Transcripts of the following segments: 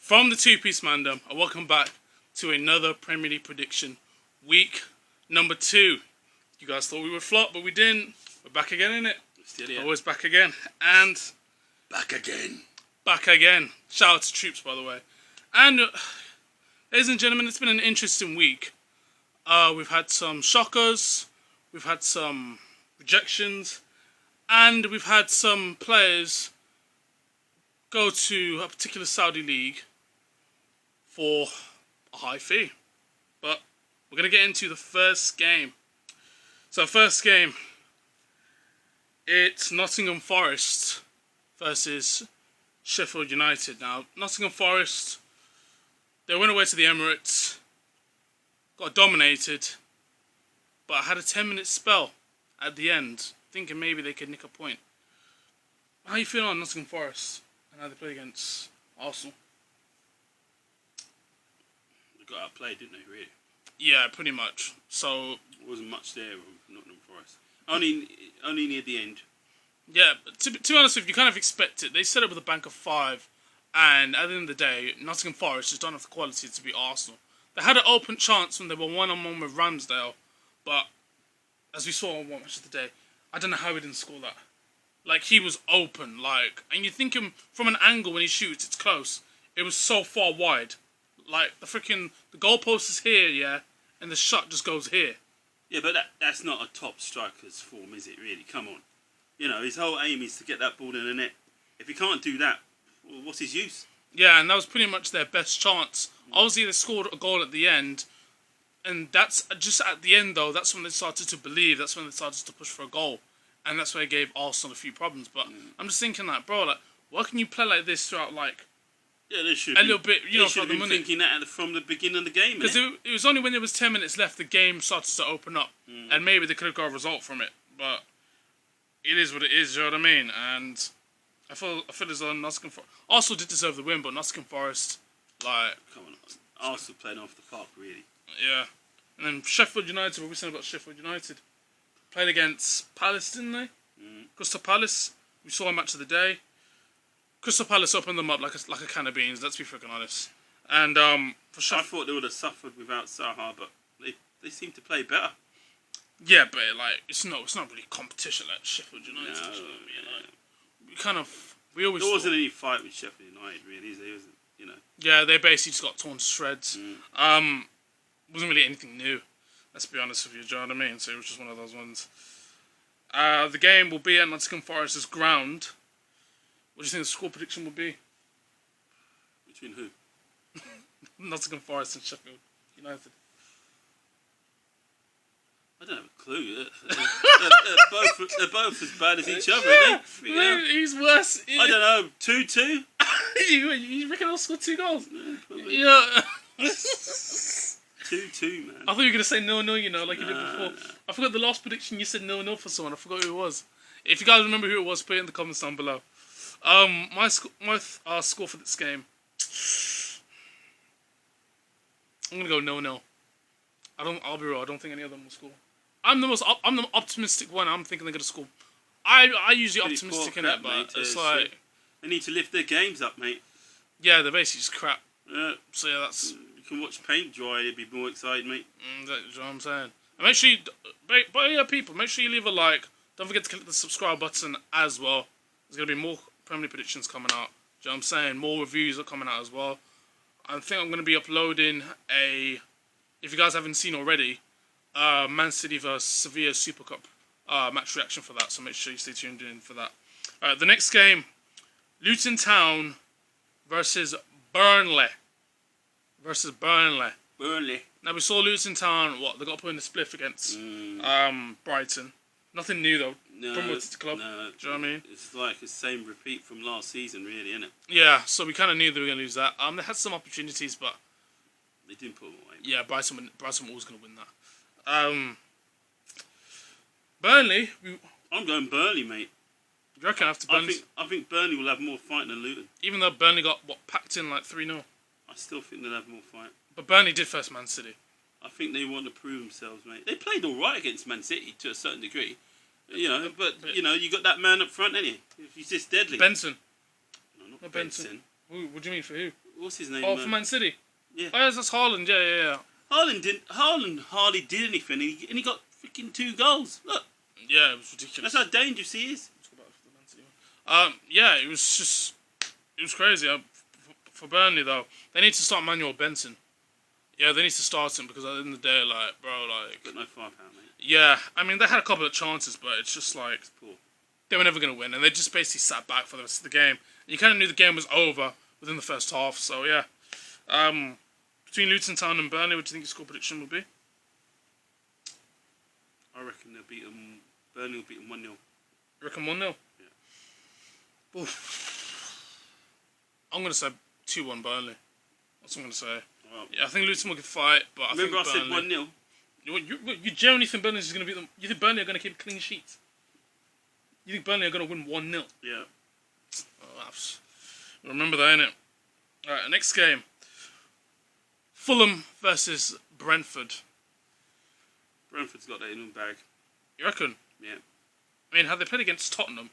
From the two-piece mandem, and welcome back to another Premier League prediction. Week number 2. You guys thought we would flop, but we didn't. We're back again, innit? Still here. Always back again. And Back again. back again. Shout out to Troops, by the way. And, ladies and gentlemen, it's been an interesting week. We've had some shockers, we've had some rejections, and we've had some players go to a particular Saudi league for a high fee. But we're going to get into the first game. So first game, it's Nottingham Forest versus Sheffield United. Now, Nottingham Forest, they went away to the Emirates, got dominated, but had a 10-minute spell at the end, thinking maybe they could nick a point. How you feeling on Nottingham Forest and how they play against Arsenal? They got outplayed, didn't they, really? Yeah, pretty much. So There wasn't much there from Nottingham Forest. Only near the end. yeah, but to be honest with you, kind of expect it. They set up with a bank of 5, and at the end of the day, Nottingham Forest just don't have the quality to beat Arsenal. They had an open chance when they were 1-on-1 with Ramsdale, but as we saw on One Match of the Day, I don't know how he didn't score that. Like, he was open, and you think him from an angle when he shoots, it's close. It was so far wide. Like, the goalpost is here, yeah, and the shot just goes here. Yeah, but that's not a top striker's form, is it, really? Come on. You know, his whole aim is to get that ball in the net. If he can't do that, well, what's his use? Yeah, and that was pretty much their best chance. Obviously, they scored a goal at the end, and that's just at the end, though, that's when they started to believe, that's when they started to push for a goal. And that's where it gave Arsenal a few problems. But I'm just thinking, bro, why can you play like this throughout, Yeah, they should a little bit, they should throughout have the been minute? thinking that from the beginning of the game, Because innit? it was only when there was 10 minutes left the game started to open up. And maybe they could have got a result from it. But it is what it is, you know what I mean? And I feel as though Nottingham Forest... Arsenal did deserve the win, but Nottingham Forest, Come on, Arsenal playing off the park, really. yeah. And then Sheffield United, what we saying about Sheffield United? Played against Palace, didn't they? Crystal Palace, we saw a match of the day. Crystal Palace opened them up like a can of beans, let's be freaking honest. And for I Sheffield... thought they would have suffered without Saha, but they seem to play better. Yeah, but it's not really competition like Sheffield United. No, you know what I mean? We always There thought, wasn't any fight with Sheffield United, really. There wasn't, you know. yeah, they basically just got torn to shreds. Wasn't really anything new. Let's be honest with you, do you know what I mean? So it was just one of those ones. The game will be at Nottingham Forest's ground. What do you think the score prediction will be? Between who? Nottingham Forest and Sheffield United. I don't have a clue. They're both as bad as each other, aren't they? Yeah, he's worse. I don't know. 2-2? You reckon I'll score 2 goals? Yeah, probably. Yeah. 2-2, man. I thought you were going to say 0-0, like you did Nah, before. nah. I forgot the last prediction you said 0-0 for someone. I forgot who it was. If you guys remember who it was, put it in the comments down below. My score for this game, I'm going to go 0-0. I'll be real, I don't think any of them will score. I'm the optimistic one. I'm thinking they're going to score. I usually Pretty optimistic poor in it, crap, but mate, it's so they need to lift their games up, mate. yeah, they're basically just crap. So yeah, that's... You can watch paint dry, it'd be more exciting, mate. That's what I'm saying. And make sure you... But yeah, people, make sure you leave a like. Don't forget to click the subscribe button as well. There's going to be more Premier League predictions coming out. Do you know what I'm saying? More reviews are coming out as well. I think I'm going to be uploading if you guys haven't seen already, Man City vs Sevilla Super Cup match reaction for that. So make sure you stay tuned in for that. The next game, Luton Town versus Burnley. Burnley. Now we saw Luton Town, they got put in the split against Brighton. Nothing new though. No, Promoted to club. no. Do you know what I mean? It's like the same repeat from last season, really, isn't it? Yeah, so we kind of knew they were going to lose that. They had some opportunities, but They didn't put them away. yeah, Brighton were always going to win that. Burnley, I'm going Burnley, mate. you reckon after Burnley, I think Burnley will have more fight than Luton. even though Burnley got packed in like 3-0, I still think they'll have more fight. but Burnley did first Man City. I think they want to prove themselves, mate. They played all right against Man City to a certain degree. You know, but you know, you got that man up front, ain't you? He's just deadly. Benson. No, not Not Benson. Benson. What do you mean for who? What's his name? Oh, for Man City. Yeah. Oh, that's Haaland. Yeah. Haaland hardly did anything, and he got freaking 2 goals. Look, Yeah, it was ridiculous. that's how dangerous he is. Yeah, it was crazy. For Burnley though, they need to start Manuel Benson. Yeah, they need to start him because at the end of the day, like, bro, like, Got no firepower, mate. yeah, I mean they had a couple of chances, but it's just like It's poor. they were never gonna win, and they just basically sat back for the rest of the game. And you kind of knew the game was over within the first half. So yeah, between Luton Town and Burnley, what do you think your score prediction would be? I reckon they'll beat them. Burnley will beat them 1-0. You reckon 1-0? Yeah. Oof. I'm gonna say 2-1 Burnley. That's what I'm gonna say. Well, Yeah, I think Luton will fight, but remember I think said Burnley, 1-0? You generally think Burnley is going to beat them? You think Burnley are going to keep a clean sheet? You think Burnley are going to win 1-0? Yeah. Oh, remember that, innit? Alright, next game. Fulham versus Brentford. Brentford's got that in the bag. You reckon? Yeah. I mean, had they played against Tottenham,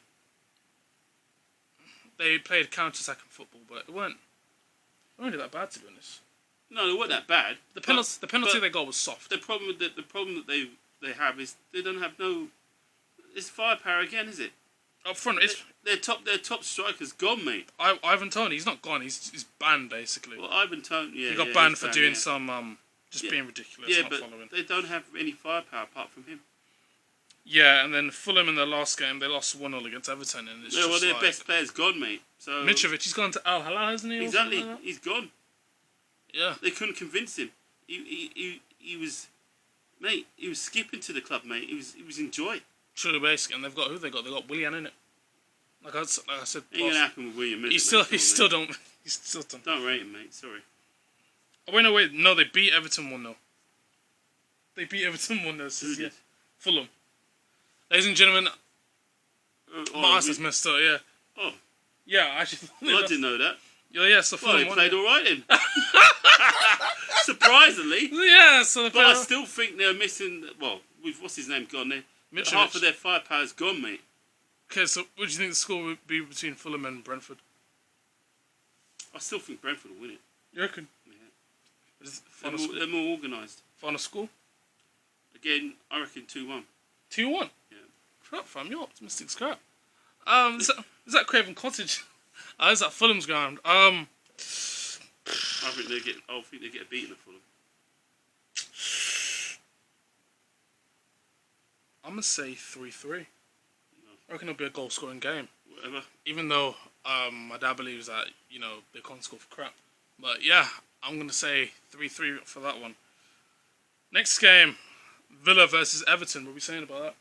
they played counter-attacking football, but it weren't really that bad, to be honest. No, they weren't that bad. The penalty they got was soft. The problem that they have is they don't have no. It's firepower again, is it? Up front, it's Their top striker's gone, mate. Ivan Toney. He's not gone. He's banned basically. Well, Ivan Toney, yeah, he got yeah, banned he's for banned, doing yeah. some just being ridiculous. Yeah, not but following. they don't have any firepower apart from him. Yeah, and then Fulham in their last game, they lost 1-0 against Everton, and it's Yeah, well, just their like, best player's gone, mate. So Mitrovic, he's gone to Al Hilal, hasn't he? or exactly, something like that? he's gone. Yeah. They couldn't convince him. He was, mate. He was skipping to the club, mate. He was in joy. Truly basic, and they've got who they got? They got Willian in it. Like I said, Ain't gonna happen with William. he still don't. Don't rate him, mate. Sorry. Oh, wait, no, they beat Everton 1-0. They beat Everton 1-0. This is, Who yeah. did? Fulham. Ladies and gentlemen, my ass has messed up. Yeah. Oh, Yeah, I actually. well, I didn't know that. Yeah, so Well, Fulham they won, played yeah. all right then. Surprisingly. Yeah, so they But I played. still think they're missing. Well, with what's his name gone there? Mitrovic. Half of their firepower's gone, mate. Okay, so what do you think the score would be between Fulham and Brentford? I still think Brentford will win it. You reckon? Yeah. Is it They're more organised. final score? Again, I reckon 2-1. 2-1. Yeah. Crap, fam, you're optimistic as crap. Is that Craven Cottage? Is that Fulham's ground? I think they get beaten at Fulham. I'm gonna say 3-3. I reckon it'll be a goal scoring game. Whatever. Even though my dad believes that they can't score for crap, but yeah, I'm gonna say 3-3 for that one. Next game, Villa versus Everton. What are we saying about that?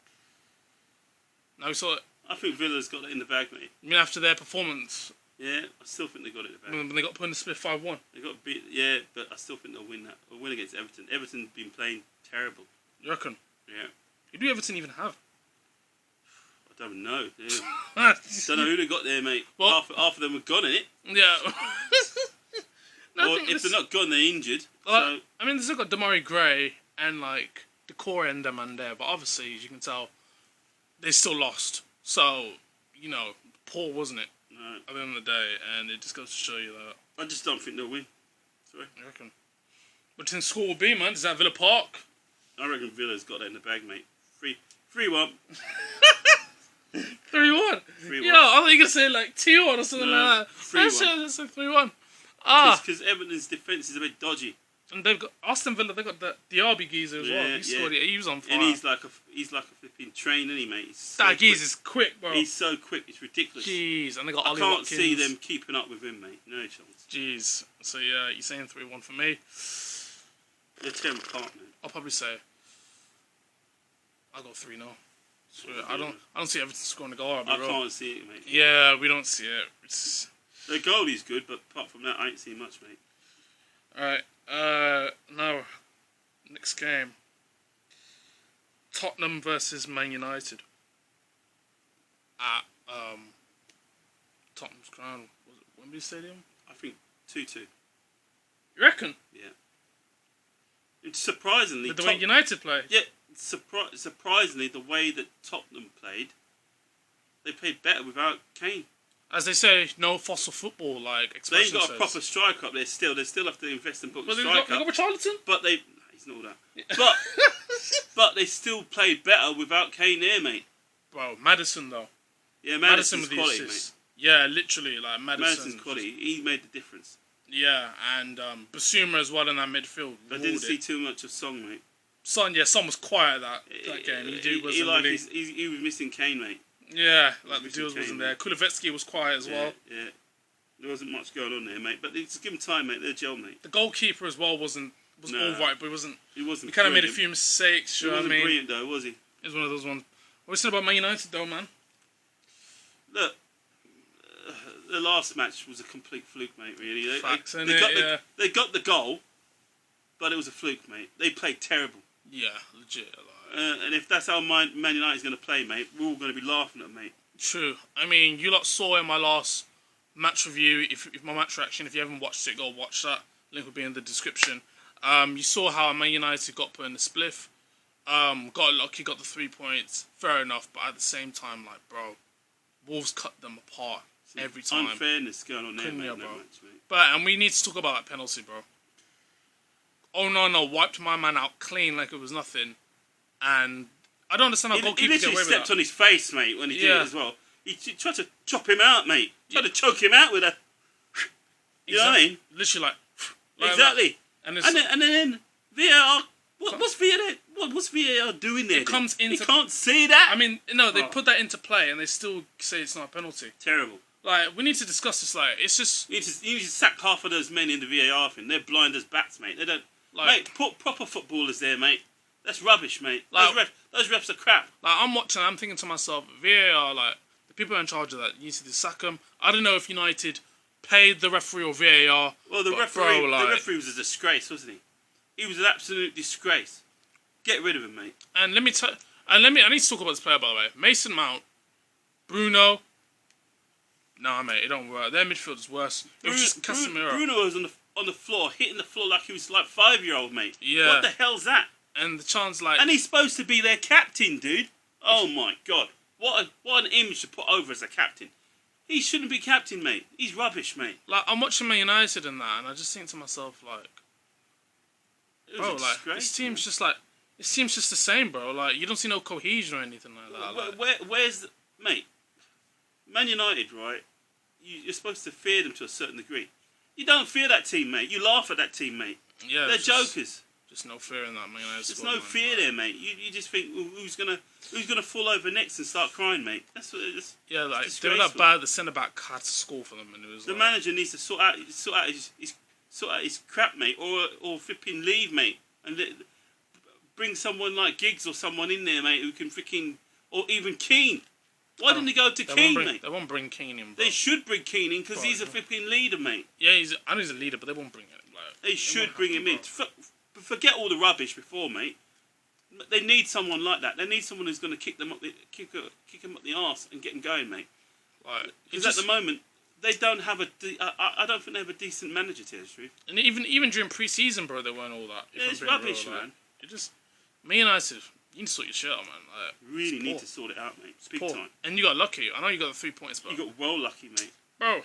Now we saw it. I think Villa's got it in the bag, mate. I mean, after their performance, Yeah, I still think they got it in the bag. when they got put in the split 5-1. They got beat. Yeah, but I still think they'll win that. They'll win against Everton. Everton's been playing terrible. You reckon? Yeah. Who do Everton even have? I don't know. Yeah. Don't know who they got there, mate. Well- half of them were gone in it. Yeah. No, I Or think if this- they're not gone, they're injured. I So mean, they've still got Damari Gray and like the core end them and there, but obviously, as you can tell, they still lost. So, poor wasn't it no, at the end of the day, and it just goes to show you that. I just don't think they'll win. Sorry. I reckon. What do you think the score will be, man? Is that Villa Park? I reckon Villa's got that in the bag, mate. 3-1. 3-1. 3-1. Yeah, I thought you were gonna say like 2-1 or something No, like that. 3-1. Let's say 3-1. Ah, Because Everton's defence is a bit dodgy. and they've got Aston Villa. They got the RB geezer as well. Yeah, He scored it. He was on fire. And he's like a flipping train, isn't he, mate? He's so That quick. geezer's quick, bro. He's so quick, it's ridiculous. Jeez, and they got I Ollie can't Watkins. see them keeping up with him, mate. No chance. Jeez. So yeah, you're saying 3-1 for me. They're tearing apart, man. I'll probably say I'll go 3-0. I don't see Everton scoring a goal. I'll be I real. can't see it, mate. Yeah, we don't see it. It's The goalie's good, but apart from that, I ain't seen much, mate. alright. Now next game. Tottenham versus Man United. At Tottenham's ground. Was it Wembley Stadium? I think 2-2. You reckon? Yeah. It's surprisingly... The way United play? Yeah, surprisingly, the way that Tottenham played, they played better without Kane. as they say, no fossil football like They expression ain't got a says. proper striker up there still. They still have to invest in putting a Well, striker. they got Richarlison. But they... He's not all that. But they still played better without Kane there, mate. Bro, Maddison though. Yeah, Madison's with the quality, assists. mate. Yeah, literally, like Madison's quality. He made the difference. Yeah, and Basuma as well in that midfield. I didn't see too much of Song, mate. Son was quiet that game. He was missing Kane, mate. Yeah, like the deals Kane, wasn't there. Kulevetsky was quiet as well. Yeah. There wasn't much going on there, mate. But just give him time, mate. They're gel, mate. The goalkeeper as well was all right, but he wasn't. He wasn't. He kind of made a few mistakes. He wasn't brilliant though, was he? It was one of those ones. What are you saying about Man United though, man? Look, the last match was a complete fluke, mate. Really, they got the goal, but it was a fluke, mate. They played terrible. Yeah, legit. And if that's how Man United's going to play, mate, we're all going to be laughing at, mate. True. I mean, you lot saw in my last match review. If my match reaction, if you haven't watched it, go watch that. Link will be in the description. You saw how Man United got put in the spliff. Got lucky, got the 3 points. Fair enough, but at the same time, like, bro, Wolves cut them apart every time. Unfairness going on there, mate, bro. that match, mate. And we need to talk about that penalty, bro. Oh no, wiped my man out clean like it was nothing. And I don't understand how goalkeepers get away with that. He literally stepped on his face, mate, when he did it as well. He tried to chop him out, mate. Tried to choke him out with a... You know what I mean? Literally like exactly. That. And then VAR... What's VAR doing there? It comes into... You can't see that. I mean, no, they put that into play and they still say it's not a penalty. Terrible. Like, we need to discuss this. Like, it's just... You need to sack half of those men in the VAR thing. They're blind as bats, mate. They don't... mate, put proper footballers there, mate. That's rubbish, mate. Like, those refs are crap. Like, I'm watching, I'm thinking to myself, VAR, like, the people in charge of that, you need to sack them. I don't know if United paid the referee or VAR. Well, the referee was a disgrace, wasn't he? He was an absolute disgrace. Get rid of him, mate. And I need to talk about this player, by the way. Mason Mount, Bruno. Nah, mate, it don't work. Their midfield is worse. It was just Casemiro. Bruno was on the floor, hitting the floor like he was like 5-year-old, mate. Yeah. What the hell's that? And the chance, like... And he's supposed to be their captain, dude. Oh, my God. What an image to put over as a captain. He shouldn't be captain, mate. He's rubbish, mate. Like, I'm watching Man United and that, and I just think to myself, like... Bro, like, this team's just like... It seems just the same, bro. Like, you don't see no cohesion or anything like that. Where's... Mate, Man United, right? You're supposed to fear them to a certain degree. You don't fear that team, mate. You laugh at that team, mate. Yeah, they're jokers. Just no fear in that, man. There's no fear there, mate. You just think who's gonna fall over next and start crying, mate. That's what. Yeah, like they were that bad. The centre back had to score for them, and it was the manager needs to sort out his crap, mate, or flipping leave, mate, and bring someone like Giggs or someone in there, mate, who can freaking, or even Keane. Why didn't they go to Keane, mate? They won't bring Keane in, bro. They should bring Keane in because he's a flipping leader, mate. Yeah, I know he's a leader, but they won't bring him. Like, they should bring him in. Forget all the rubbish before, mate. They need someone like that. They need someone who's going to kick them up the arse and get them going, mate. Because at the moment they don't have I don't think they have a decent manager, to tell you the truth. And even during pre-season, bro, they weren't all that. Yeah, it's rubbish, man. Like, it just Me United, you need to sort your shit out, man. Like, really need to sort it out, mate. It's big time. And you got lucky. I know you got the 3 points, bro. You got well lucky, mate. Bro.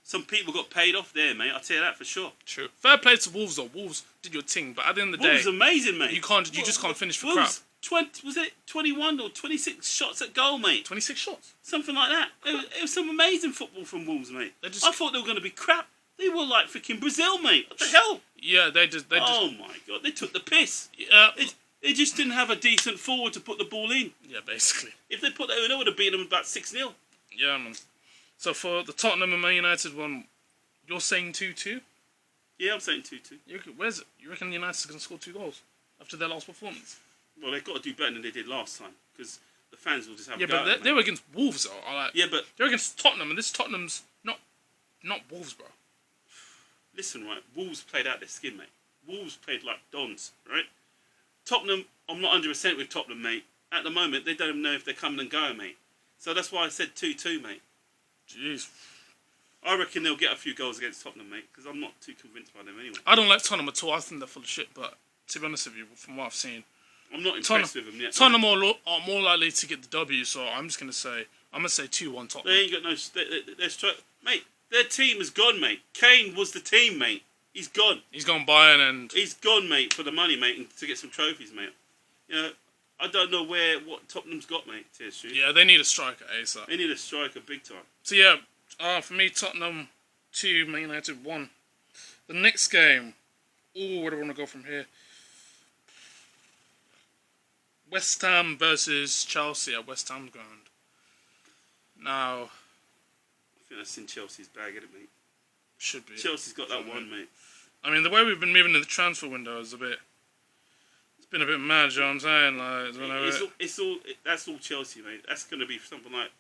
Some people got paid off there, mate. I'll tell you that for sure. True. Fair play to Wolves, though. Wolves did your thing, but at the end of the day... Wolves amazing, mate. You just can't finish for Wolves, crap. Was it 21 or 26 shots at goal, mate? 26 shots? Something like that. It was some amazing football from Wolves, mate. I thought they were going to be crap. They were like freaking Brazil, mate. What the hell? Yeah, they just... Oh, my God. They took the piss. Yeah. They just didn't have a decent forward to put the ball in. Yeah, basically. If they put that in, they would have beaten them about 6-0. Yeah, man. So for the Tottenham and Man United one... You're saying 2-2? Yeah, I'm saying 2-2. You reckon United's going to score 2 goals after their last performance? Well, they've got to do better than they did last time because the fans will just have a go. Yeah, but they were against Wolves, though. They're against Tottenham, and this Tottenham's not Wolves, bro. Listen, right? Wolves played out their skin, mate. Wolves played like dons, right? Tottenham, I'm not 100% with Tottenham, mate. At the moment, they don't even know if they're coming and going, mate. So that's why I said 2-2, mate. Jeez. I reckon they'll get a few goals against Tottenham, mate, because I'm not too convinced by them anyway. I don't like Tottenham at all. I think they're full of shit, but to be honest with you, from what I've seen... I'm not impressed with them yet. Tottenham are more likely to get the W, so I'm just going to say I'm gonna say 2-1 Tottenham. They ain't got no. Mate, their team is gone, mate. Kane was the team, mate. He's gone. He's gone Bayern and He's gone, mate, for the money, mate, and to get some trophies, mate. You know, I don't know what Tottenham's got, mate. TSG. yeah, they need a striker ASAP. They need a striker big time. So yeah, for me Tottenham 2, Man United 1. The next game. Ooh, where do I want to go from here? West Ham versus Chelsea at West Ham's ground. Now, I think that's in Chelsea's bag, isn't it, mate? should be. Chelsea's got that one, mate. I mean, the way we've been moving in the transfer window is it's been a bit mad, you know what I'm saying? Like, that's all Chelsea, mate. That's going to be something like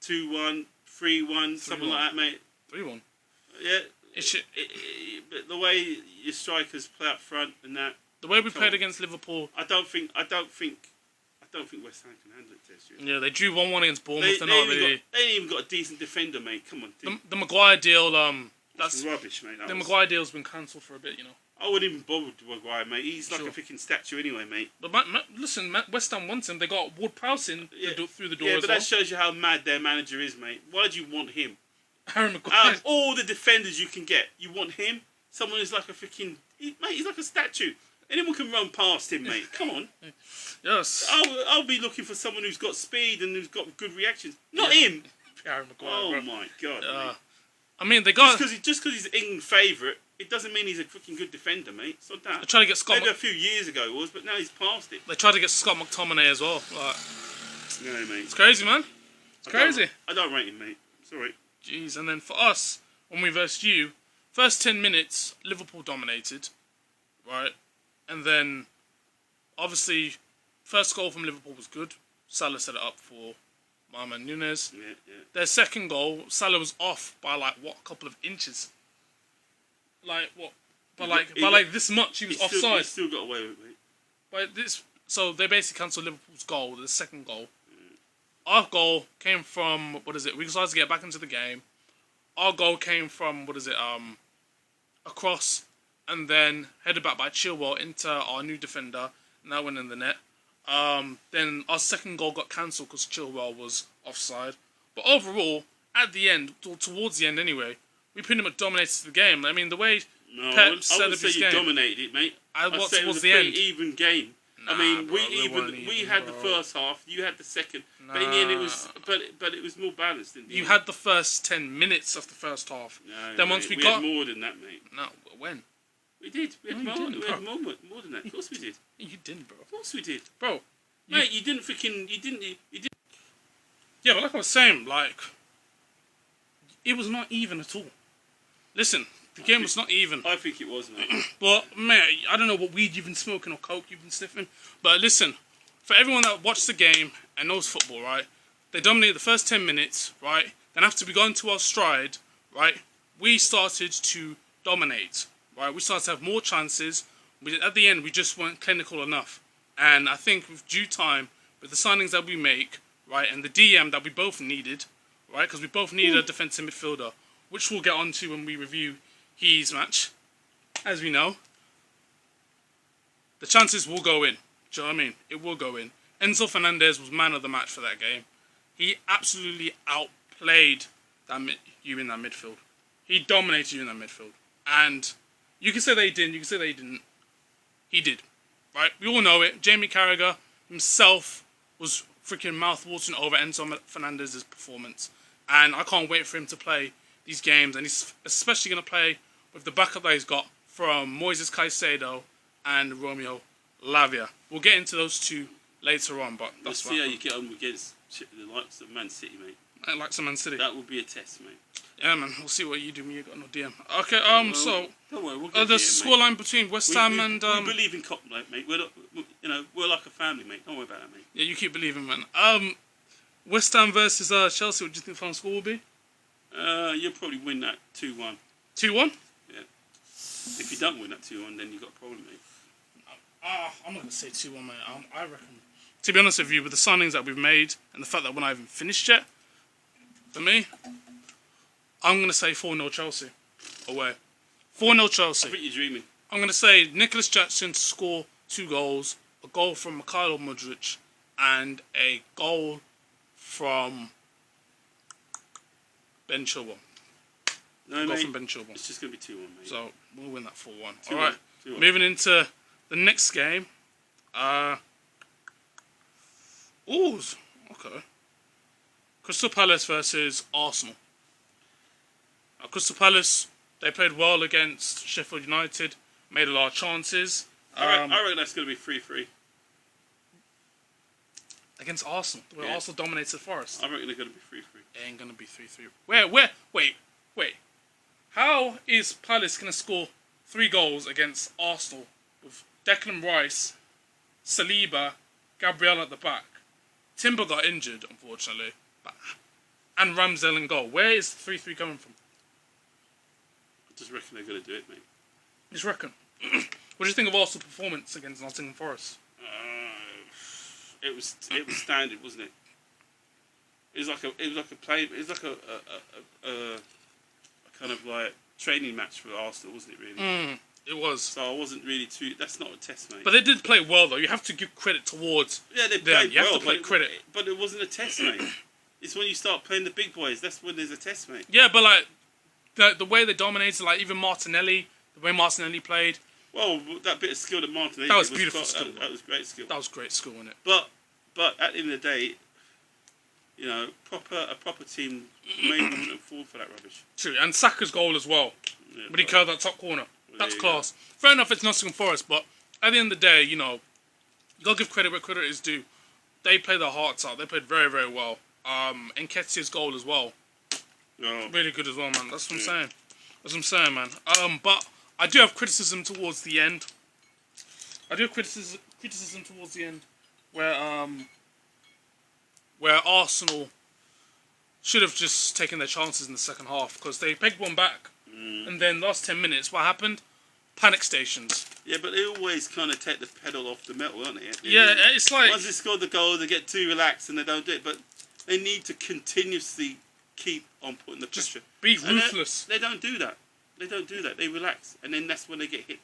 2-1, 3-1, something like that, mate. 3-1. Yeah. It But the way your strikers play up front and that. the way we played against Liverpool. I don't think West Ham can handle it, Tess. Yeah, they drew 1-1 against Bournemouth. They they ain't even got a decent defender, mate. Come on. The Maguire deal. That's rubbish, mate. Maguire deal's been cancelled for a bit, you know. I wouldn't even bother with Maguire, mate. He's like a freaking statue anyway, mate. But listen, West Ham wants him. They got Ward-Prowse in through the door yeah, as but well. that shows you how mad their manager is, mate. Why do you want him? Harry Out Maguire. of all the defenders you can get, you want him? Someone who's like a freaking... Mate, he's like a statue. Anyone can run past him, mate. Come on. Yes. I'll be looking for someone who's got speed and who's got good reactions. Not him. Harry Maguire. Oh, bro. my God, mate. I mean, they got... Just because he's England favourite, it doesn't mean he's a freaking good defender, mate. It's not that. They tried to get Scott... Maybe a few years ago it was, but now he's past it. They tried to get Scott McTominay as well. Like, No, mate. it's crazy, man. It's crazy. I don't rate him, mate. Sorry. Jeez, and then for us, when we versed you, first 10 minutes, Liverpool dominated, right? And then, obviously, first goal from Liverpool was good. Salah set it up for Mohamed Nunes. Yeah. Their second goal, Salah was off by a couple of inches. Like what? By this much, he was offside. He still got away with it, mate. So they basically cancelled Liverpool's goal, the second goal. Our goal came from we decided to get back into the game. Our goal came from a cross, and then headed back by Chilwell into our new defender, and that went in the net. Then our second goal got cancelled because Chilwell was offside. But overall, at the end, towards the end anyway, we pretty much dominated the game. I mean, the way Pep set I up would say his you game, dominated it, mate. I'd say it was the a pretty end. even game. Nah, I mean, bro, we had the first half, you had the second, but in the end it was, but it was more balanced. You had the first 10 minutes of the first half. No, then mate, once we had got more than that, mate. no, when We did. We had No, you more. didn't, We had more than that. Of course we did. you didn't, bro. Of course we did, Bro, mate. You didn't freaking. You didn't. yeah, but like I was saying, like it was not even at all. Listen, the game was not even. I think it was, mate. But mate, I don't know what weed you've been smoking or coke you've been sniffing. But listen, for everyone that watched the game and knows football, right? They dominated the first 10 minutes, right? Then after we got into our stride, right? We started to dominate, right? We started to have more chances. At the end, we just weren't clinical enough. And I think with due time, with the signings that we make, right, and the DM that we both needed, right? Because we both needed a defensive midfielder, which we'll get onto when we review his match, as we know. The chances will go in. Do you know what I mean? It will go in. Enzo Fernandez was man of the match for that game. He absolutely outplayed you in that midfield. He dominated you in that midfield. And you can say they didn't, you can say they didn't. He did. Right? We all know it. Jamie Carragher himself was freaking mouth-watering over Enzo Fernandez's performance. And I can't wait for him to play these games. And he's especially going to play with the backup that he's got from Moises Caicedo and Romeo Lavia. We'll get into those two later on, but that's Let's see how you get on against the likes of Man City, mate. I like some Man City. That will be a test, mate. Yeah, man. We'll see what you do when you got no DM. Okay, so don't worry, we'll get the there, scoreline between West Ham and we believe in cop, mate. We're not, we're like a family, mate. Don't worry about that, mate. yeah, you keep believing, man. West Ham versus Chelsea. What do you think the final score will be? You'll probably win that 2-1. 2-1. Yeah. If you don't win that 2-1, then you got a problem, mate. I'm not gonna say 2-1, mate. I reckon. To be honest with you, with the signings that we've made and the fact that we're not even finished yet, for me, I'm gonna say 4-0 Chelsea away. 4-0 Chelsea. I think you're dreaming. I'm gonna say Nicholas Jackson to score 2 goals, a goal from Mikhailo Mudryk, and a goal from Ben Chilwell. No, Goal mate. from Ben Chilwell. It's just going to be 2-1, mate. So we'll win that 4-1. 2-1. All right. 2-1. Moving into the next game. Okay. Crystal Palace versus Arsenal. Crystal Palace, they played well against Sheffield United, made a lot of chances. I reckon that's going to be 3-3. Against Arsenal, the way Arsenal dominated Forest. I reckon they're going to be 3-3. It ain't going to be 3-3. Wait. How is Palace going to score 3 goals against Arsenal with Declan Rice, Saliba, Gabriel at the back? Timber got injured, unfortunately. And Ramsdale in goal. Where is 3-3 coming from? I just reckon they're going to do it, mate. You just reckon? What do you think of Arsenal's performance against Nottingham Forest? It was standard, wasn't it? It was like a kind of like training match for Arsenal, wasn't it? Really. It was. So I wasn't really too. That's not a test, mate. But they did play well, though. You have to give credit towards. Yeah, they them. played You have well. to play credit. But it wasn't a test, mate. It's when you start playing the big boys. That's when there's a test, mate. Yeah, but like the way they dominated, like even Martinelli, the way Martinelli played. Well, that bit of skill that Martinelli That was beautiful skill. That was great skill. That was great skill, wasn't it? But at the end of the day, you know, a proper team maybe wouldn't fall for that rubbish. True, and Saka's goal as well. Yeah, But he curved that top corner. That's you class. Fair enough, it's Nottingham Forest, but at the end of the day, you know, you gotta give credit where credit is due. They played their hearts out. They played very, very well. Nketiah's goal as well. No. Really good as well, man. That's what I'm saying. That's what I'm saying, man. But I do have criticism towards the end. Criticism towards the end where Arsenal should have just taken their chances in the second half because they pegged one back. And then last 10 minutes, what happened? Panic stations. Yeah, but they always kind of take the pedal off the metal, don't they? Yeah, it's like... Once they score the goal, they get too relaxed and they don't do it. But they need to continuously keep on putting the pressure. Be ruthless. They don't do that. They relax. And then that's when they get hit.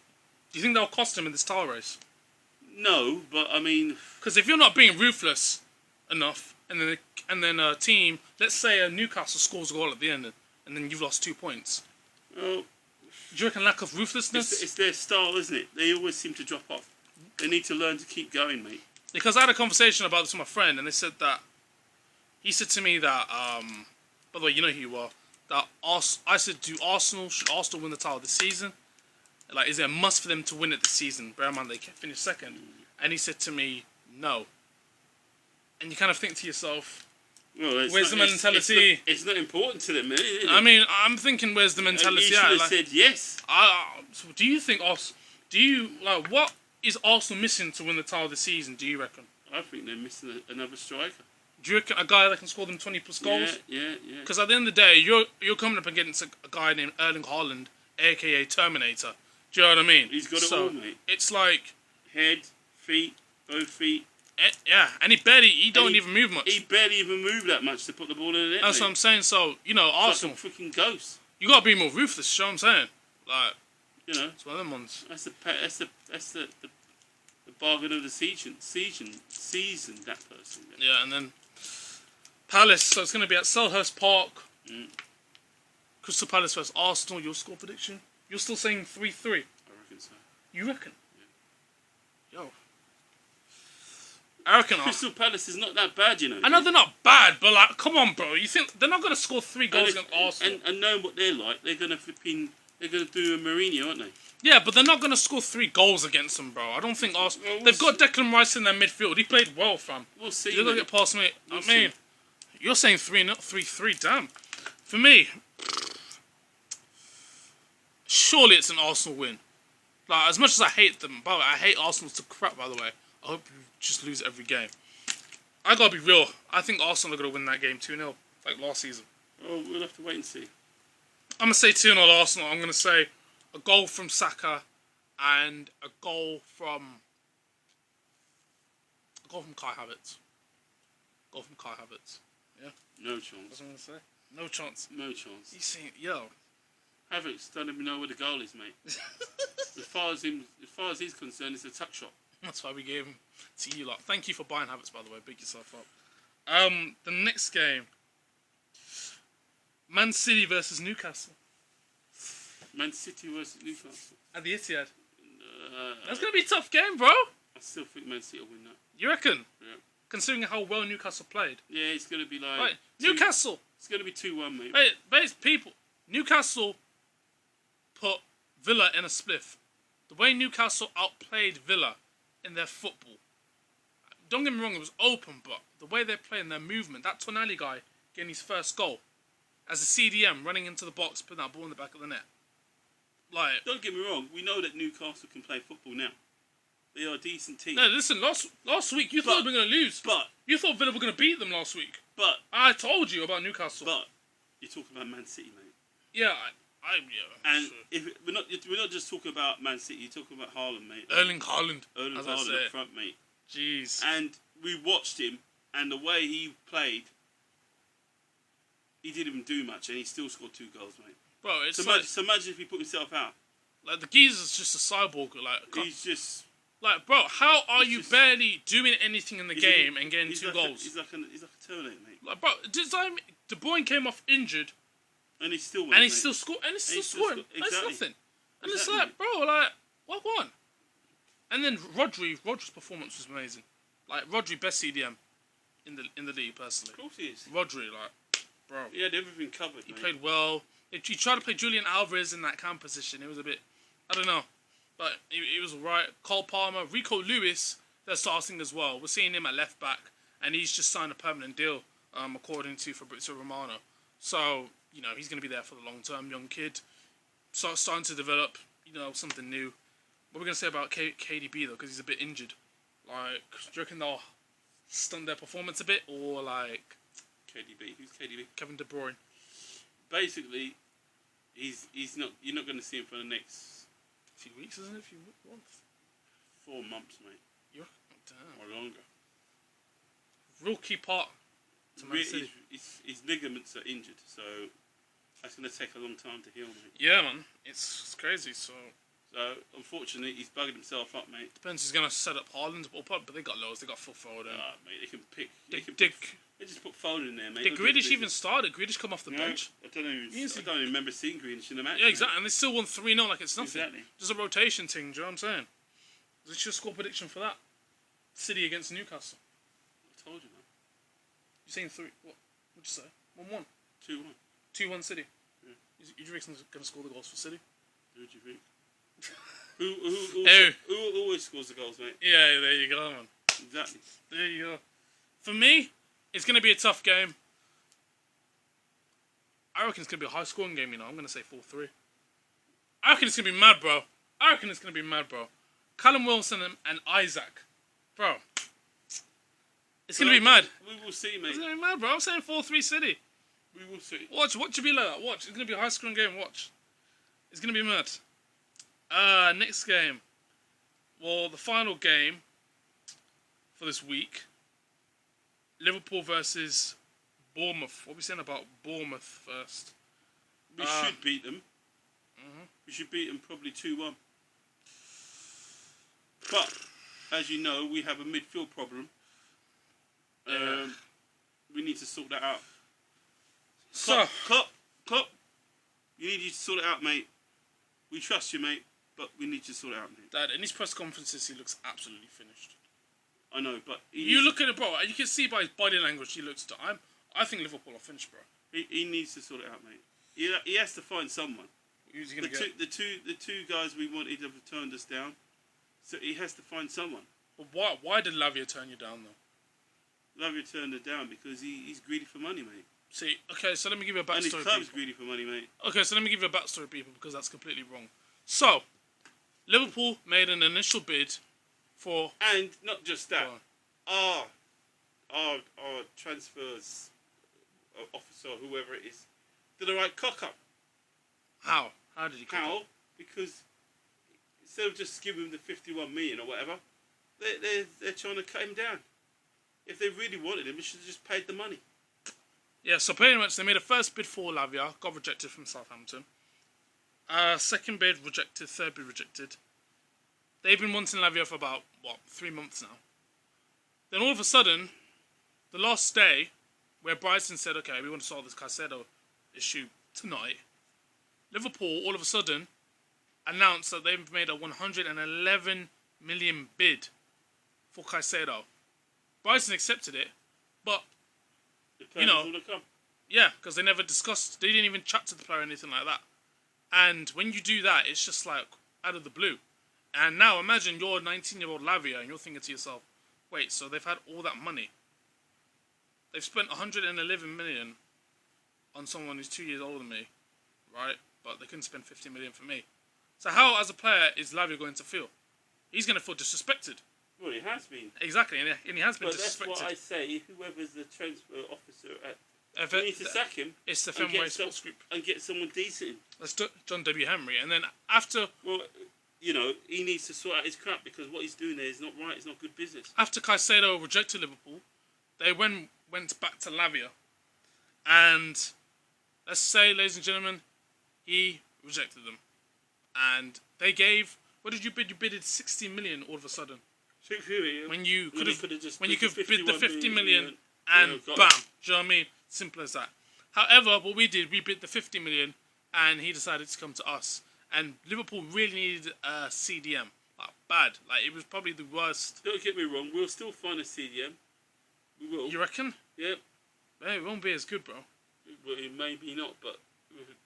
Do you think that'll cost them in this title race? No, but I mean... Because if you're not being ruthless enough, and then a team, let's say a Newcastle scores a goal at the end, and then you've lost 2 points. Well, do you reckon lack of ruthlessness? It's their style, isn't it? They always seem to drop off. They need to learn to keep going, mate. Because I had a conversation about this with my friend, and they said that... He said to me that... by the way, you know who you are. That I said, should Arsenal win the title this season? Like, is it a must for them to win it this season? Bear in mind, they finished second. And he said to me, no. And you kind of think to yourself... Well, where's the mentality? It's not important to them, is it? I mean, I'm thinking, where's the mentality? You should have said yes. So do you think what is Arsenal missing to win the title this season? Do you reckon? I think they're missing another striker. Do you reckon a guy that can score them 20+ goals? Yeah. Because at the end of the day, you're coming up against a guy named Erling Haaland, aka Terminator. Do you know what I mean? He's got it all, mate. It's like head, feet, both feet. And he don't even move much. He barely even moved that much to put the ball in the net. That's what I'm saying. So, you know, Arsenal... Like a freaking ghost. You gotta be more ruthless, you know what I'm saying? Like, you know, it's one of them ones. That's the bargain of the season, that person. Yeah, and then Palace, so it's gonna be at Selhurst Park. Crystal Palace versus Arsenal, your score prediction? You're still saying 3-3? I reckon so. You reckon? Yeah. Yo. I reckon Crystal Palace is not that bad, you know. I know they're not bad, but like, come on, bro. You think they're not gonna score 3 goals against Arsenal? And knowing what they're like, they're gonna do a Mourinho, aren't they? Yeah, but they're not gonna score 3 goals against them, bro. I don't think Arsenal. They've got Declan Rice in their midfield. He played well, fam. We'll see. You're gonna get past me. I mean, you're saying 3-3. Damn. For me, surely it's an Arsenal win. Like, as much as I hate them, by the way, I hate Arsenal to crap. By the way, I hope you just lose every game. I gotta be real. I think Arsenal are gonna win that game 2-0, like last season. Oh, we'll have to wait and see. I'm gonna say 2-0 Arsenal. I'm gonna say a goal from Saka and a goal from Kai Havertz. Goal from Kai Havertz. Yeah. No chance. That's what I'm gonna say. No chance. No chance. You saying, yo? Havertz don't even know where the goal is, mate. as far as he's concerned, it's a tuck shot. That's why we gave him to you lot. Thank you for buying Havertz, by the way. Big yourself up. The next game, Man City versus Newcastle Man City versus Newcastle. at the Etihad. Uh, That's gonna be a tough game, bro. I still think Man City will win that. You reckon? Yeah. Considering how well Newcastle played. Yeah, it's gonna be like. Right, Newcastle. It's gonna be 2-1, mate. People. Newcastle put Villa in a spliff. The way Newcastle outplayed Villa in their football. Don't get me wrong, it was open, but the way they're playing, their movement, that Tonali guy getting his first goal as a CDM running into the box, putting that ball in the back of the net. Like, Don't get me wrong. We know that Newcastle can play football now. They are a decent team. no, listen, last week you thought they were going to lose. But You thought Villa were going to beat them last week. but I told you about Newcastle. but you're talking about Man City, mate. Yeah, And sure. if we're not just talking about Man City, you're talking about Haaland, mate. Erling Haaland, Erling as I Haaland say. up front, mate. Jeez. And we watched him, and the way he played, he didn't even do much, and he still scored 2 goals, mate. Bro, it's So imagine if he put himself out. like the geezer's just a cyborg. He's just Bro, how are He's you just- barely doing anything in the he's game a- and getting he's 2 like goals? He's like a Terminator, mate. Like, bro, De Bruyne came off injured And he still won, and he mate. still scored. And he's still He's still scoring. sco- That's exactly. nothing. And Exactly, it's like, bro, what one? And then Rodri's performance was amazing. Like Rodri, best CDM in the league personally. Of course he is. Rodri, bro, He had everything covered, he mate. played well. He tried to play Julian Alvarez in that cam position. It was a bit, I don't know, but it was alright. Cole Palmer, Rico Lewis, they're starting as well. We're seeing him at left back, and he's just signed a permanent deal, according to Fabrizio Romano. So he's going to be there for the long term. Young kid, starting to develop, something new. What are we going to say about KDB though? Because he's a bit injured. Like, do you reckon they'll stunt their performance a bit, or like KDB. Who's KDB? Kevin De Bruyne? Basically, he's not. You're not going to see him for the next Few weeks, isn't it? Few months. 4 months, mate, You're damn. or longer. Real key part to Man City. His ligaments are injured, so that's going to take a long time to heal, mate. Yeah, man, it's crazy. So So unfortunately, he's bugged himself up, mate. depends who's gonna set up Haaland, but they got loads. They got Phil Foden. Mate, they can pick. They just put Foden in there, mate. Did They'll do Grealish the even started? Grealish come off the No, bench. I don't know. Easy. I don't even remember seeing Greenish in the match. Yeah, mate. exactly. And they still won 3-0 like it's nothing. Exactly. Just a rotation thing. Do you know what I'm saying? What's your score prediction for that? City against Newcastle. I told you, man. You saying 3? What? What'd you say? 1-1. 2-1. 2-1 City. Yeah. You reckon gonna score the goals for City? Who do you think? who always scores the goals, mate? Yeah, there you go, man. Exactly. There you go. For me, it's going to be a tough game. I reckon it's going to be a high-scoring game, I'm going to say 4-3. I reckon it's going to be mad, bro. Callum Wilson and Isaac. Bro. It's going to be mad. We will see, mate. It's going to be mad, bro. I'm saying 4-3 City. We will see. Watch you be like that. Watch. It's going to be a high-scoring game. Watch. It's going to be mad. Next game. Well, the final game for this week. Liverpool versus Bournemouth. What are we saying about Bournemouth first? We should beat them. We should beat them probably 2-1. But, as you know, we have a midfield problem. We need to sort that out. So, Klopp, you need to sort it out, mate. We trust you, mate, but we need you to sort it out, mate. Dad, in his press conferences, he looks absolutely finished. I know, but You look at it, bro. You can see by his body language, he looks. I think Liverpool are finished, bro. he needs to sort it out, mate. He has to find someone. Who's he The gonna get? two guys we wanted have turned us down, so he has to find someone. But why did Lavia turn you down though? Lavia turned it down because he's greedy for money, mate. See, okay, so let me give you a And his backstory. club's people. greedy for money, mate. Okay, so let me give you a backstory, people, because that's completely wrong. So, Liverpool made an initial bid for. And not just that. Go on. Our transfers officer, whoever it is, did the right cock up. How? How did he? cook How? it? Because instead of just giving him the 51 million or whatever, they're trying to cut him down. If they really wanted him, they should have just paid the money. Yeah, so pretty much they made a first bid for Lavia, got rejected from Southampton. Second bid rejected, third bid rejected. They've been wanting Lavia for about 3 months now. Then all of a sudden, the last day, where Brighton said, okay, we want to solve this Caicedo issue tonight, Liverpool all of a sudden announced that they've made a 111 million bid for Caicedo. Brighton accepted it, but The players want to come. yeah, because they never discussed, they didn't even chat to the player or anything like that. And when you do that, it's just like out of the blue. And now imagine you're a 19-year-old Lavia and you're thinking to yourself, wait, so they've had all that money. They've spent 111 million on someone who's 2 years older than me, right? But they couldn't spend 50 million for me. So how, as a player, is Lavia going to feel? He's going to feel disrespected. Well, he has been. Exactly, and he has been But disrespected. that's what I say. Whoever's the transfer officer If we need to sack him. It's the and Fenway get Sports Group. and get someone decent. That's John W. Henry. And then after Well, you know, he needs to sort out his crap because what he's doing there is not right. It's not good business. after Caicedo rejected Liverpool, they went back to Lavia. And let's say, ladies and gentlemen, he rejected them. And they gave, what did you bid? You bidded 60 million all of a sudden. 6 million. When you could have bid the 51 50 million and and got bam. it. Do you know what I mean? Simple as that. However, what we did, we bid the 50 million and he decided to come to us. And Liverpool really needed a CDM. Like, bad. Like, it was probably the worst. Don't get me wrong. We'll still find a CDM. We will. You reckon? Yeah. Hey, it won't be as good, bro. Well, it may be not, but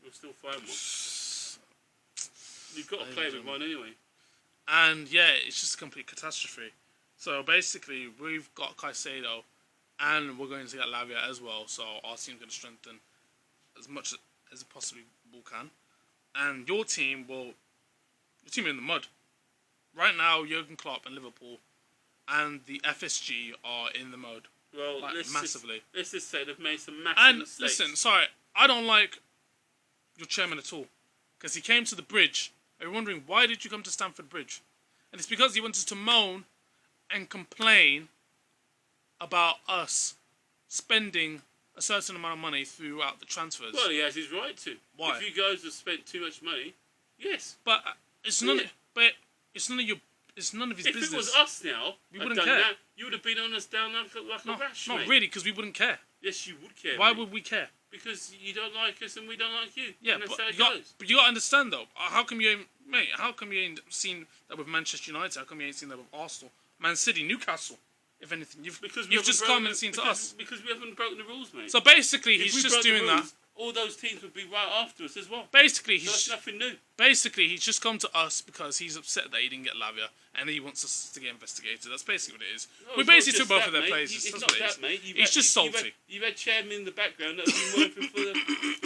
we'll still find one. You've got to play with one anyway. And yeah, it's just a complete catastrophe. So basically, we've got Caicedo, and we're going to get Lavia as well. So our team's going to strengthen as much as it possibly can. And your team are in the mud. Right now, Jurgen Klopp and Liverpool and the FSG are in the mud. Well, Like, massively. Let's just say they've made some massive And mistakes. listen, sorry, I don't like your chairman at all. Because he came to the bridge, and you're wondering, why did you come to Stamford Bridge? And it's because he wanted to moan and complain about us spending a certain amount of money throughout the transfers. Well, he has his right to. Why? If you guys have spent too much money, yes. But it's none. Yeah. But it's none of your. It's none of his If business. it was us now, We had wouldn't done care. that, you would have been on us down like No, a rash, not mate. really, because we wouldn't care. Yes, you would care. Why mate. would we care? Because you don't like us and we don't like you. Yeah, and that's but how it you got. goes. But you got to understand though. How come you ain't, mate? How come you ain't seen that with Manchester United? How come you ain't seen that with Arsenal, Man City, Newcastle? If anything, you've just come and seen to us. Because we haven't broken the rules, mate. So basically, If he's we just broke the doing that. rules, all those teams would be right after us as well. Basically, So that's nothing new. he's just come to us because he's upset that he didn't get Lavia and he wants us to get investigated. That's basically what it is. No, We it's not basically just took both that, of their mate. places. It's That's not what it is. that, mate. He's just salty. You've had chairman in the background that have been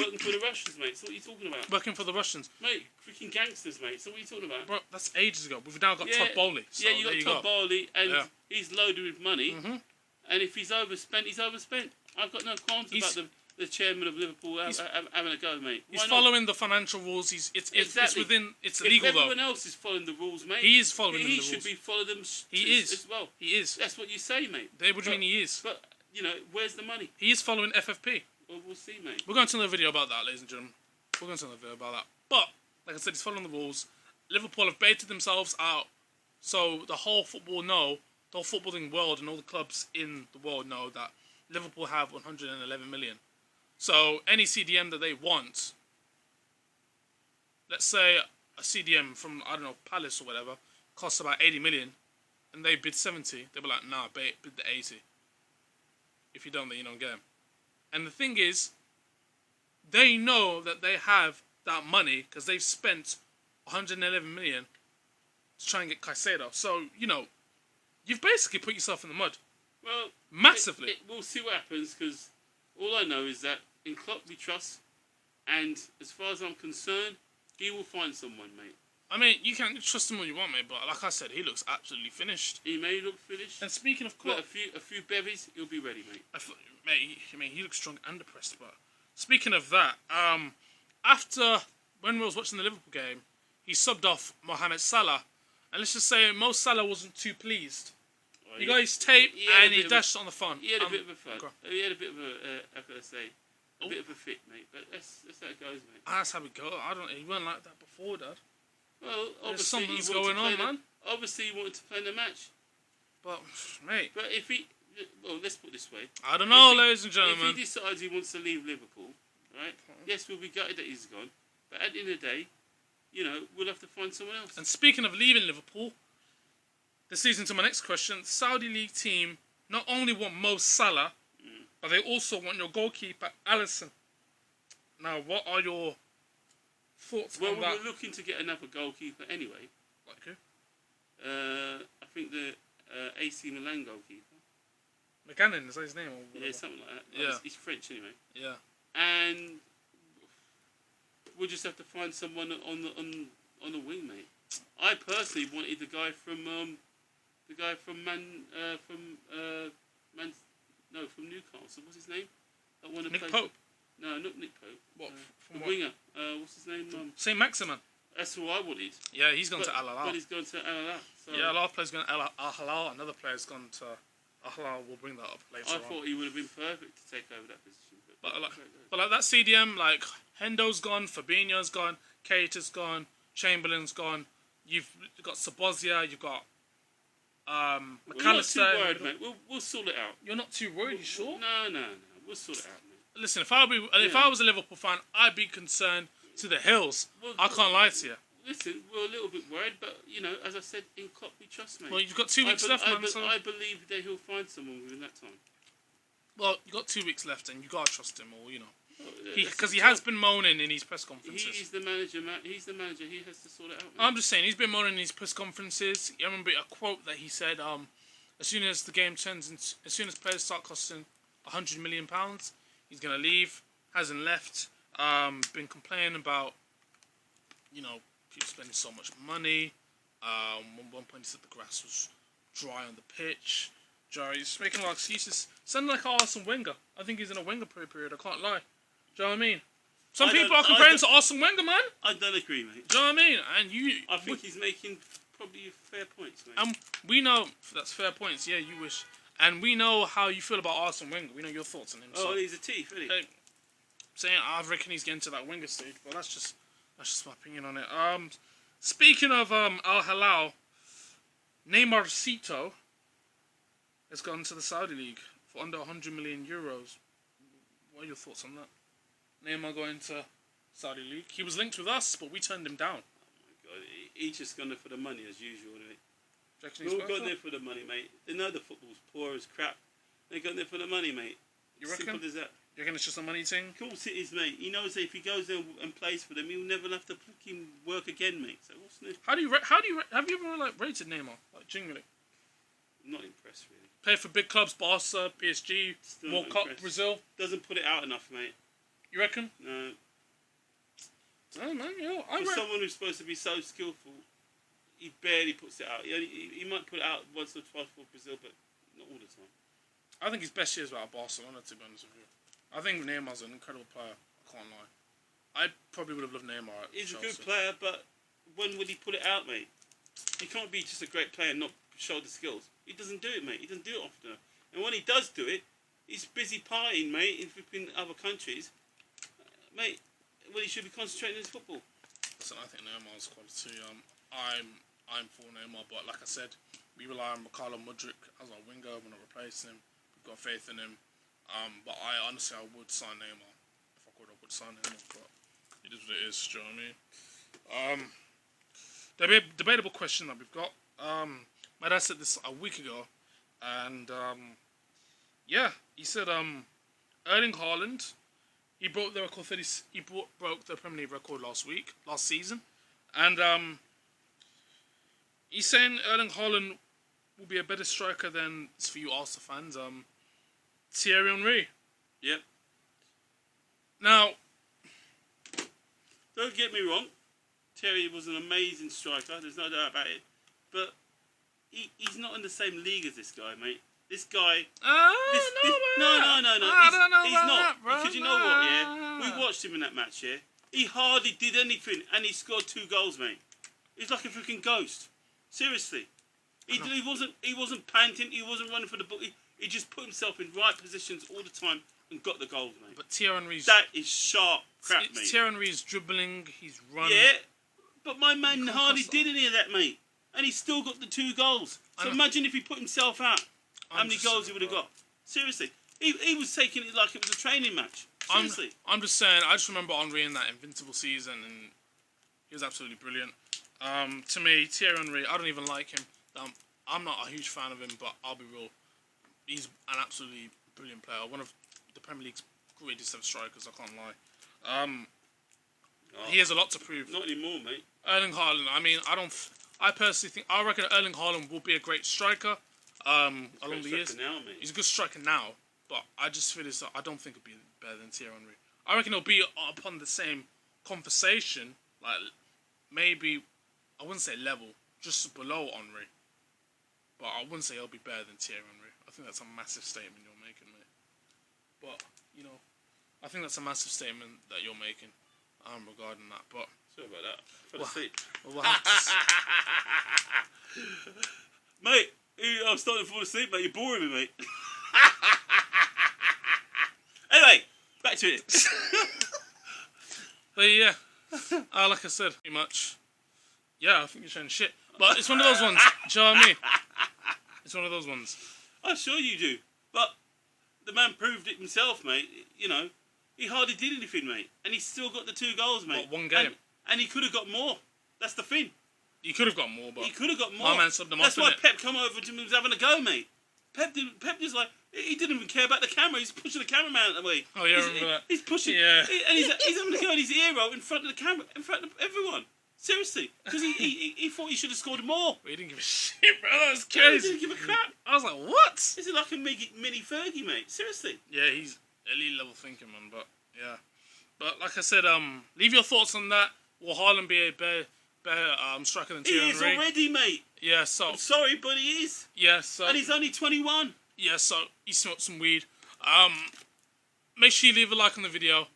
working for the Russians, mate. So what are you talking about? Working for the Russians. Mate, freaking gangsters, mate. So what are you talking about? Bro, that's ages ago. We've now got Yeah, Todd Bowley. So yeah, you got Todd Bowley, and Yeah. he's loaded with money. Mm-hmm. And if he's overspent, he's overspent. I've got no qualms about the chairman of Liverpool having a go, mate. He's Why not? following the financial rules. It's Exactly. within. It's If legal though. everyone else is following the rules, mate, He is following he the should rules. be following them He is. as well. He is. That's what you say, mate. What do you mean he is? But, you know, where's the money? He is following FFP. Well, we'll see, mate. We're going to another video about that, ladies and gentlemen. We're going to another video about that. But, like I said, he's following the rules. Liverpool have baited themselves out. So the whole footballing world and all the clubs in the world know that Liverpool have 111 million. So any CDM that they want, let's say a CDM from, I don't know, Palace or whatever, costs about 80 million, and they bid 70, they'll be like, nah, bid the 80. If you don't, then you don't get them. And the thing is, they know that they have that money because they've spent 111 million to try and get Caicedo. So, you know, you've basically put yourself in the mud. Well, Massively. We'll see what happens, because all I know is that in Klopp we trust, and as far as I'm concerned, he will find someone, mate. I mean, you can trust him all you want, mate, but like I said, he looks absolutely finished. He may look finished, And speaking of but Klopp, a few bevies, he'll be ready, mate. he looks strong and depressed. But speaking of that, after when we was watching the Liverpool game, he subbed off Mohamed Salah, and let's just say Mo Salah wasn't too pleased. Well, He got his tape had and a he bit of dashed it on the phone. He had a bit of a fun. okay. He had a bit of a, how can I say, a bit of a fit, mate. But that's how it goes, mate. That's how we go. He weren't like that before, Dad. Well, obviously something's he wanted going to play on, man. Obviously he wanted to play the match. But mate, But if he, well, let's put it this way. I don't know, If he- ladies and gentlemen. If he decides he wants to leave Liverpool, right? Yes, we'll be gutted that he's gone. But at the end of the day, you know, we'll have to find someone else. And speaking of leaving Liverpool, this leads into my next question. The Saudi League team not only want Mo Salah, but they also want your goalkeeper, Alisson. Now, what are your thoughts Well, on that? we're looking to get another goalkeeper anyway. Like who? I think the AC Milan goalkeeper. McGannon, is that his name? Or Yeah, something like that. Yeah. He's French anyway. Yeah. And we'll just have to find someone on the wing, mate. I personally wanted the guy from Newcastle. What's his name? That one who Nick plays Pope. No, not Nick Pope. What? From The what? winger. What's his name? Saint Maximin. That's who I wanted. Yeah, he's gone to Al Hilal. But he's gone to Al Hilal. So Yeah, a lot of players gone to Al Hilal. Another player's gone to Al Hilal. We'll bring that up later I on. thought he would have been perfect to take over that position. But like that CDM, like Hendo's gone, Fabinho's gone, Keita's gone, Chamberlain's gone. You've got Sabozia, you've got we're not too McAllister. worried, mate. We'll sort it out. You're not too worried, you sure? No. We'll sort it out, mate. Listen, if I was a Liverpool fan, I'd be concerned to the hills. Well, I can't lie to you. Listen, we're a little bit worried, but, you know, as I said, in Klopp we trust, mate. Well, you've got 2 weeks left, man. So... I believe that he'll find someone within that time. Well, you've got 2 weeks left, and you gotta trust him, or you know, Well, because he has been moaning in his press conferences. He's the manager, man. He's the manager. He has to sort it out, mate. I'm just saying, he's been moaning in his press conferences. I remember a quote that he said, as soon as the game turns, as soon as players start costing £100 million, he's gonna leave. Hasn't left. Been complaining about, you know, people spending so much money. One point he said the grass was dry on the pitch. He's making a lot of excuses. Sounding like Arsene Wenger. I think he's in a Wenger period. I can't lie. Do you know what I mean? Some people are comparing to Arsene Wenger, man. I don't agree, mate. Do you know what I mean? And I think he's making probably fair points, mate. We know that's fair points. Yeah, you wish. And we know how you feel about Arsene Wenger. We know your thoughts on him. Oh, he's a thief, isn't he? Saying I reckon he's getting to that Wenger stage, but that's just my opinion on it. Speaking of Al Hilal, Neymarcito has gone to the Saudi League for under 100 million euros. What are your thoughts on that? Neymar going to Saudi League. He was linked with us, but we turned him down. Oh my God, he's just gone there for the money as usual, isn't he? Do you reckon They've he's all worth gone it? there for the money, mate. They know the football's poor as crap. They've gone there for the money, mate. You reckon? Simple as that. You reckon it's just a money thing? Of course it is, mate. He knows that if he goes there and plays for them, he'll never have to fucking work again, mate. So what's the... Have you ever like rated Neymar? Like genuinely? I'm not impressed, really. Played for big clubs, Barca, PSG, Still World not Cup, impressed. Brazil. Doesn't put it out enough, mate. You reckon? No. Oh man, yo, For someone who's supposed to be so skillful, he barely puts it out. He might put it out once or twice for Brazil, but not all the time. I think his best years were at Barcelona, to be honest with you. I think Neymar's an incredible player. I can't lie. I probably would have loved Neymar at He's Chelsea. a good player, but when would he put it out, mate? He can't be just a great player and not show the skills. He doesn't do it, mate. He doesn't do it often enough. And when he does do it, he's busy partying, mate, in other countries. Mate, when he should be concentrating on his football. Listen, I think Neymar's quality. I'm for Neymar, but like I said, we rely on Mikhailo Mudryk as our winger. We're not replacing him. We've got faith in him. But I honestly, I would sign Neymar. If I could, I would sign Neymar. But it is what it is. Do you know what I mean? Debatable question that we've got. My dad said this a week ago, and yeah, he said Erling Haaland, he broke the record. He broke the Premier League record last season, and he's saying Erling Haaland will be a better striker than, for you Arsenal fans, Thierry Henry. Yep. Now, don't get me wrong, Terry was an amazing striker, there's no doubt about it. But he's not in the same league as this guy, mate. This guy... no. No. I don't know he's about not. that, bro. Because you know what, yeah? We watched him in that match, yeah? He hardly did anything, and he scored 2 goals, mate. He's like a freaking ghost. Seriously. He wasn't panting, he wasn't running for the ball. He just put himself in right positions all the time and got the goals, mate. But Thierry Henry's... That is sharp crap, mate. Thierry Henry's dribbling, he's running... Yeah, but my man hardly did any of that, mate. And he still got the 2 goals. So imagine if he put himself out. How many goals he would have got? Seriously. He was taking it like it was a training match. Seriously. I'm just saying, I just remember Henry in that invincible season, and he was absolutely brilliant. To me, Thierry Henry, I don't even like him. I'm not a huge fan of him, but I'll be real. He's an absolutely brilliant player. One of the Premier League's greatest ever strikers, I can't lie. He has a lot to prove. Not anymore, mate. Erling Haaland, I personally think, I reckon Erling Haaland will be a great striker along the years. Now, mate. He's a good striker now, but I just feel I don't think he'll be better than Thierry Henry. I reckon he'll be upon the same conversation, like maybe, I wouldn't say level, just below Henry. But I wouldn't say he'll be better than Thierry Henry. I think that's a massive statement you're making, mate. But, I think that's a massive statement that you're making regarding that. But sorry about that. Fell asleep. Mate, I'm starting to fall asleep, mate. You're boring me, mate. Anyway, back to it. But yeah, like I said, pretty much. Yeah, I think you're showing shit. But it's one of those ones. Do you know what I mean? It's one of those ones. I'm sure you do. But the man proved it himself, mate. He hardly did anything, mate. And he still got the 2 goals, mate. What, one game? And he could have got more. That's the thing. He could have got more, but... He could have got more. My man subbed him off, That's why innit? Pep come over to him and was having a go, mate. Pep just like... He didn't even care about the camera. He's pushing the cameraman out of the way. Oh, yeah, I remember that. He's pushing... Yeah. And he's having a go in his hero in front of the camera, in front of everyone. Seriously. Because he thought he should have scored more. But he didn't give a shit, bro. That was crazy. He didn't give a crap. I was like, what? This is like a mini Fergie, mate. Seriously. Yeah, he's elite level thinking, man. But, yeah. But, like I said, leave your thoughts on that. Will Haaland be a better striker than Thierry Henry? He is already, mate. Yeah, so... I'm sorry, but he is. Yeah, so... And he's only 21. Yeah, so he smoked some weed. Make sure you leave a like on the video.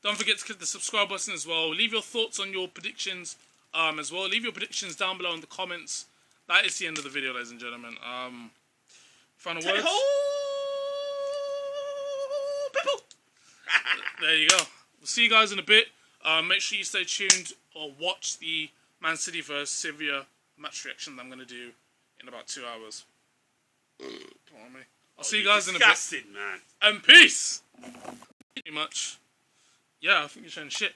Don't forget to click the subscribe button as well. Leave your thoughts on your predictions as well. Leave your predictions down below in the comments. That is the end of the video, ladies and gentlemen. Final words? People. There you go. We'll see you guys in a bit. Make sure you stay tuned or watch the Man City vs Sevilla match reaction that I'm going to do in about 2 hours. Come on, mate. I'll see you guys in a bit. Disgusting, man. And peace! Pretty much. Yeah, I think you're showing shit.